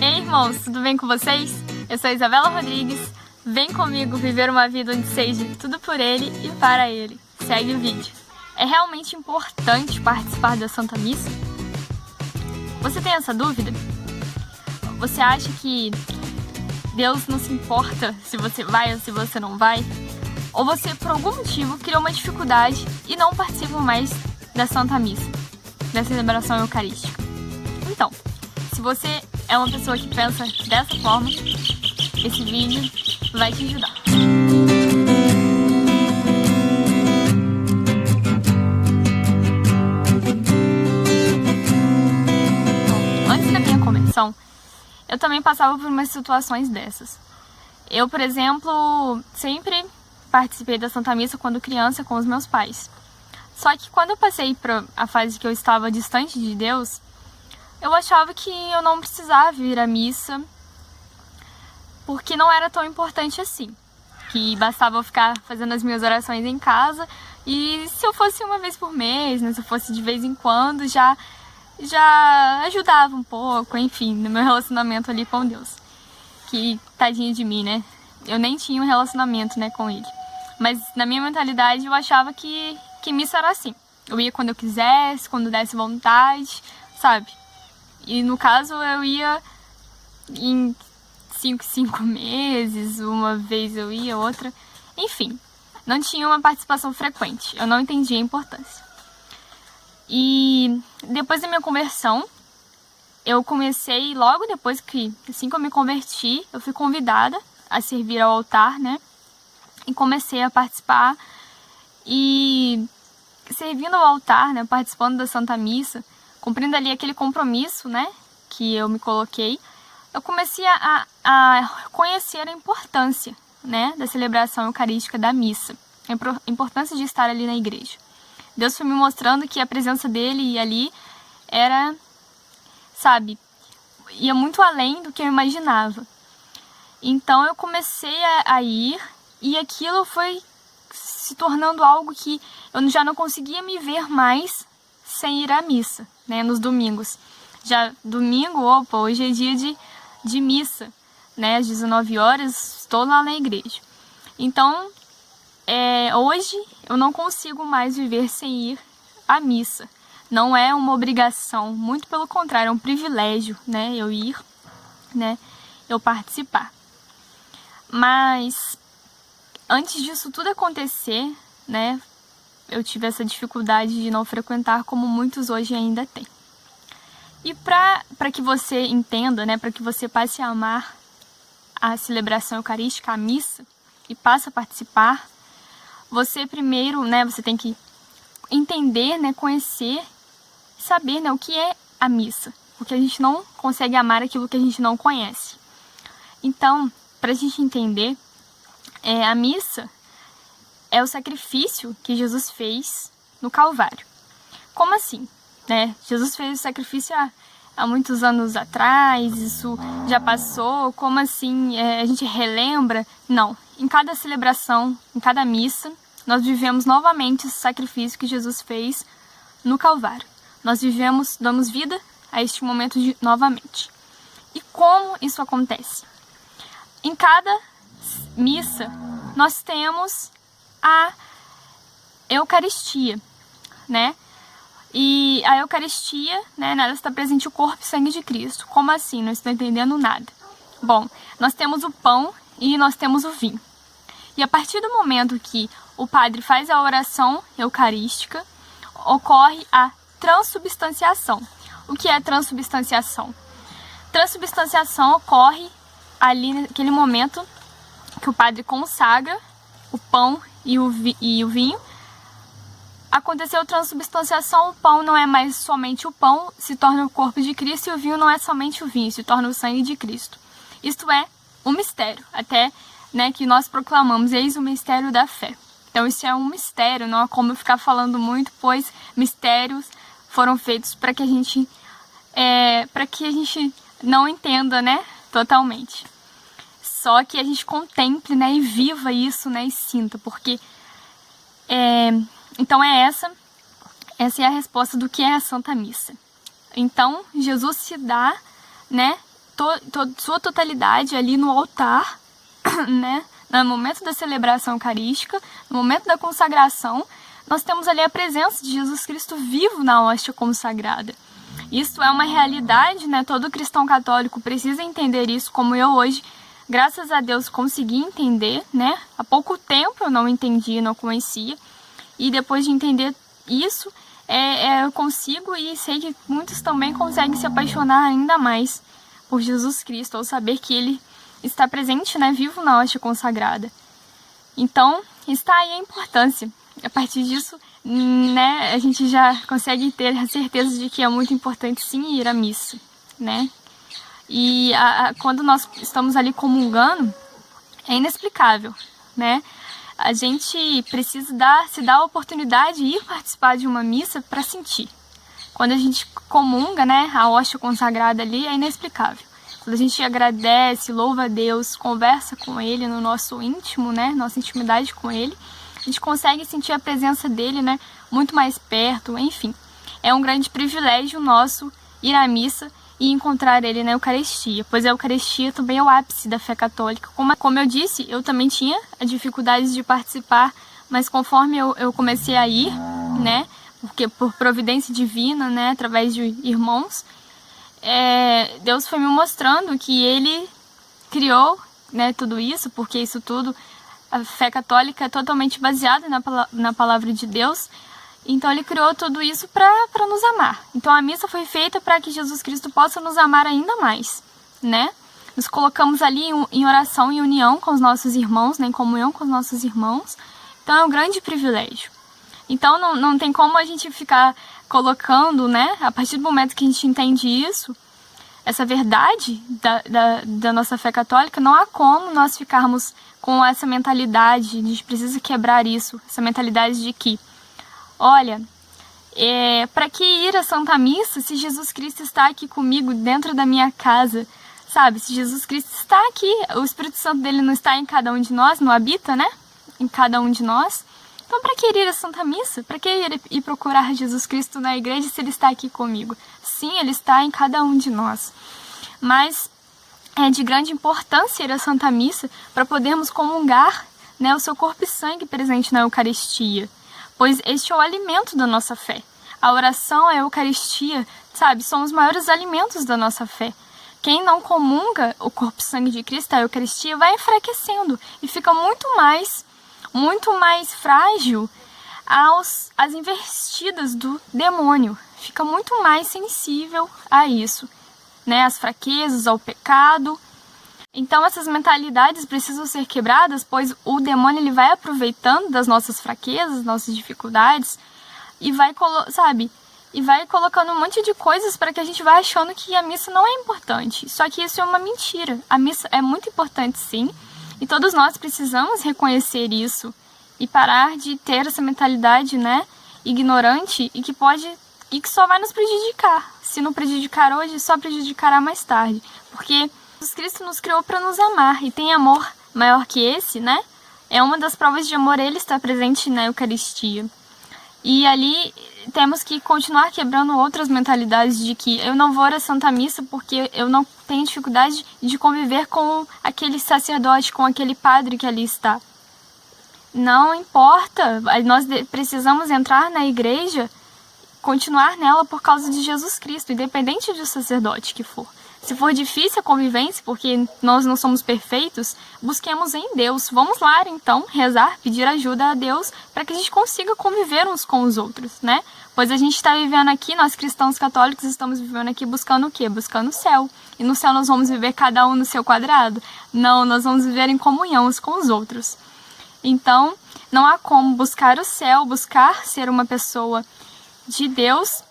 Ei, irmãos, tudo bem com vocês? Eu sou Isabela Rodrigues. Vem comigo viver uma vida onde seja tudo por Ele e para Ele. Segue o vídeo. É realmente importante participar da Santa Missa? Você tem essa dúvida? Você acha que Deus não se importa se você vai ou se você não vai? Ou você, por algum motivo, criou uma dificuldade e não participa mais da Santa Missa, da celebração eucarística? Então, se você é uma pessoa que pensa dessa forma, esse vídeo vai te ajudar. Bom, antes da minha conversão, eu também passava por umas situações dessas. Eu, por exemplo, sempre participei da Santa Missa quando criança com os meus pais. Só que quando eu passei para a fase que eu estava distante de Deus, eu achava que eu não precisava ir à missa, porque não era tão importante assim. Que bastava eu ficar fazendo as minhas orações em casa, e se eu fosse uma vez por mês, né, se eu fosse de vez em quando, já ajudava um pouco, enfim, no meu relacionamento ali com Deus. Que tadinho de mim, né? Eu nem tinha um relacionamento, né, com Ele. Mas na minha mentalidade eu achava que missa era assim. Eu ia quando eu quisesse, quando desse vontade, sabe? E no caso eu ia em 5 meses, uma vez eu ia, outra. Enfim, não tinha uma participação frequente. Eu não entendia a importância. E depois da minha conversão, eu comecei, logo depois assim que eu me converti, eu fui convidada a servir ao altar, né? E comecei a participar. E servindo ao altar, né? Participando da Santa Missa, cumprindo ali aquele compromisso, né, que eu me coloquei, eu comecei a conhecer a importância, né, da celebração eucarística da missa, a importância de estar ali na igreja. Deus foi me mostrando que a presença dele ali era, sabe, ia muito além do que eu imaginava. Então eu comecei a ir, e aquilo foi se tornando algo que eu já não conseguia me ver mais sem ir à missa, né, nos domingos. Já domingo, hoje é dia de missa, né, às 19 horas, estou lá na igreja. Então, hoje eu não consigo mais viver sem ir à missa. Não é uma obrigação, muito pelo contrário, é um privilégio, né, eu ir, né, eu participar. Mas, antes disso tudo acontecer, né, eu tive essa dificuldade de não frequentar, como muitos hoje ainda têm. E para que você entenda, né, para que você passe a amar a celebração eucarística, a missa, e passe a participar, você primeiro, né, você tem que entender, né, conhecer, saber, né, o que é a missa. Porque a gente não consegue amar aquilo que a gente não conhece. Então, para a gente entender, a missa é o sacrifício que Jesus fez no Calvário. Como assim? Né? Jesus fez o sacrifício há muitos anos atrás, isso já passou, como assim? A gente relembra? Não. Em cada celebração, em cada missa, nós vivemos novamente esse sacrifício que Jesus fez no Calvário. Nós damos vida a este momento novamente. E como isso acontece? Em cada missa, nós temos a Eucaristia, né? E a Eucaristia, né, nela está presente o corpo e sangue de Cristo. Como assim? Não estou entendendo nada. Bom, nós temos o pão e nós temos o vinho. E a partir do momento que o padre faz a oração eucarística, ocorre a transubstanciação. O que é transubstanciação? Transubstanciação ocorre ali naquele momento que o padre consagra o pão e o vinho. Aconteceu transubstanciação, o pão não é mais somente o pão, se torna o corpo de Cristo, e o vinho não é somente o vinho, se torna o sangue de Cristo. Isto é um mistério, até, né, que nós proclamamos, eis o mistério da fé. Então isso é um mistério, não há como eu ficar falando muito, pois mistérios foram feitos para que a gente não entenda, né, totalmente. Só que a gente contemple, né, e viva isso, né, e sinta, porque então essa é a resposta do que é a Santa Missa. Então Jesus se dá, né, sua totalidade ali no altar, né? No momento da celebração eucarística, no momento da consagração, nós temos ali a presença de Jesus Cristo vivo na hóstia consagrada. Isso é uma realidade, né? Todo cristão católico precisa entender isso, como eu hoje, graças a Deus, consegui entender, né? Há pouco tempo eu não entendia, não conhecia, e depois de entender isso, eu consigo e sei que muitos também conseguem se apaixonar ainda mais por Jesus Cristo, ao saber que Ele está presente, né? Vivo na hóstia consagrada. Então, está aí a importância. A partir disso, né, a gente já consegue ter a certeza de que é muito importante sim ir à missa, né? E quando nós estamos ali comungando, é inexplicável, né? A gente precisa se dar a oportunidade de ir participar de uma missa para sentir. Quando a gente comunga, né, a hóstia consagrada ali, é inexplicável. Quando a gente agradece, louva a Deus, conversa com Ele no nosso íntimo, né, nossa intimidade com Ele, a gente consegue sentir a presença dele, né, muito mais perto, enfim. É um grande privilégio nosso ir à missa e encontrar ele na Eucaristia, pois a Eucaristia também é o ápice da fé católica. Como eu disse, eu também tinha dificuldades de participar, mas conforme eu comecei a ir, né, porque por providência divina, né, através de irmãos, Deus foi me mostrando que Ele criou, né, tudo isso, porque isso tudo, a fé católica é totalmente baseada na palavra de Deus. Então Ele criou tudo isso para nos amar. Então a missa foi feita para que Jesus Cristo possa nos amar ainda mais, né? Nos colocamos ali em oração e união com os nossos irmãos, né, em comunhão com os nossos irmãos. Então é um grande privilégio. Então não tem como a gente ficar colocando, né, a partir do momento que a gente entende isso, essa verdade da nossa fé católica, não há como nós ficarmos com essa mentalidade, a gente precisa quebrar isso, essa mentalidade de que, olha, para que ir à Santa Missa se Jesus Cristo está aqui comigo dentro da minha casa, sabe? Se Jesus Cristo está aqui, o Espírito Santo dele não está em cada um de nós, não habita, né? Em cada um de nós. Então, para que ir à Santa Missa? Para que ir procurar Jesus Cristo na igreja se Ele está aqui comigo? Sim, Ele está em cada um de nós. Mas é de grande importância ir à Santa Missa para podermos comungar, né, o seu corpo e sangue presente na Eucaristia. Pois este é o alimento da nossa fé. A oração, a Eucaristia, sabe, são os maiores alimentos da nossa fé. Quem não comunga o corpo e sangue de Cristo, a Eucaristia, vai enfraquecendo e fica muito mais frágil às investidas do demônio. Fica muito mais sensível a isso, né? Às fraquezas, ao pecado. Então essas mentalidades precisam ser quebradas, pois o demônio ele vai aproveitando das nossas fraquezas, nossas dificuldades e vai colocando um monte de coisas para que a gente vá achando que a missa não é importante. Só que isso é uma mentira. A missa é muito importante, sim. E todos nós precisamos reconhecer isso e parar de ter essa mentalidade, né, ignorante e que só vai nos prejudicar. Se não prejudicar hoje, só prejudicará mais tarde. Porque Jesus Cristo nos criou para nos amar e tem amor maior que esse, né? É uma das provas de amor, Ele está presente na Eucaristia. E ali temos que continuar quebrando outras mentalidades de que eu não vou à Santa Missa porque eu não tenho dificuldade de conviver com aquele sacerdote, com aquele padre que ali está. Não importa, nós precisamos entrar na igreja, continuar nela por causa de Jesus Cristo, independente do sacerdote que for. Se for difícil a convivência, porque nós não somos perfeitos, busquemos em Deus. Vamos lá, então, rezar, pedir ajuda a Deus para que a gente consiga conviver uns com os outros, né? Pois a gente está vivendo aqui, nós cristãos católicos estamos vivendo aqui buscando o quê? Buscando o céu. E no céu nós vamos viver cada um no seu quadrado? Não, nós vamos viver em comunhão uns com os outros. Então, não há como buscar o céu, buscar ser uma pessoa de Deus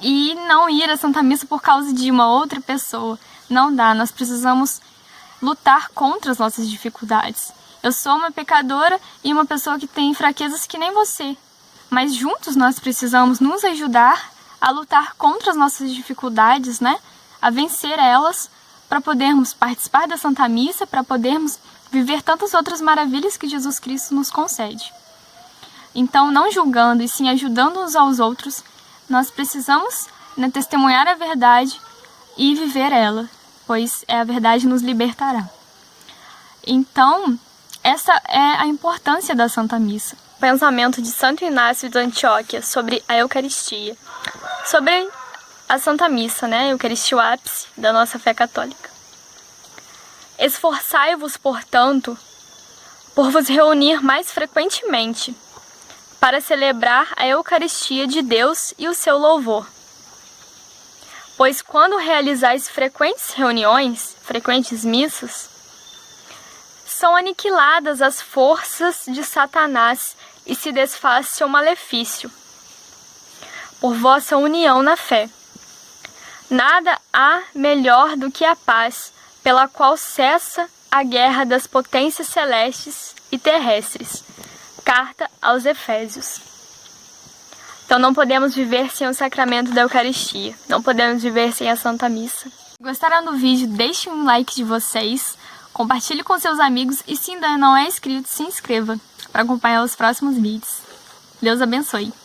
e não ir à Santa Missa por causa de uma outra pessoa. Não dá, nós precisamos lutar contra as nossas dificuldades. Eu sou uma pecadora e uma pessoa que tem fraquezas que nem você. Mas juntos nós precisamos nos ajudar a lutar contra as nossas dificuldades, né? A vencer elas para podermos participar da Santa Missa, para podermos viver tantas outras maravilhas que Jesus Cristo nos concede. Então, não julgando e sim ajudando uns aos outros, nós precisamos, né, testemunhar a verdade e viver ela. pois a verdade nos libertará. Então, essa é a importância da Santa Missa. O pensamento de Santo Inácio de Antioquia sobre a Eucaristia, sobre a Santa Missa, né? A Eucaristia, o ápice da nossa fé católica. Esforçai-vos, portanto, por vos reunir mais frequentemente, para celebrar a Eucaristia de Deus e o seu louvor. Pois quando realizais frequentes reuniões, frequentes missas, são aniquiladas as forças de Satanás e se desfaz seu malefício, por vossa união na fé. Nada há melhor do que a paz, pela qual cessa a guerra das potências celestes e terrestres. Carta aos Efésios. Então não podemos viver sem o sacramento da Eucaristia, não podemos viver sem a Santa Missa. Se gostaram do vídeo, deixem um like de vocês, compartilhe com seus amigos e se ainda não é inscrito, se inscreva para acompanhar os próximos vídeos. Deus abençoe!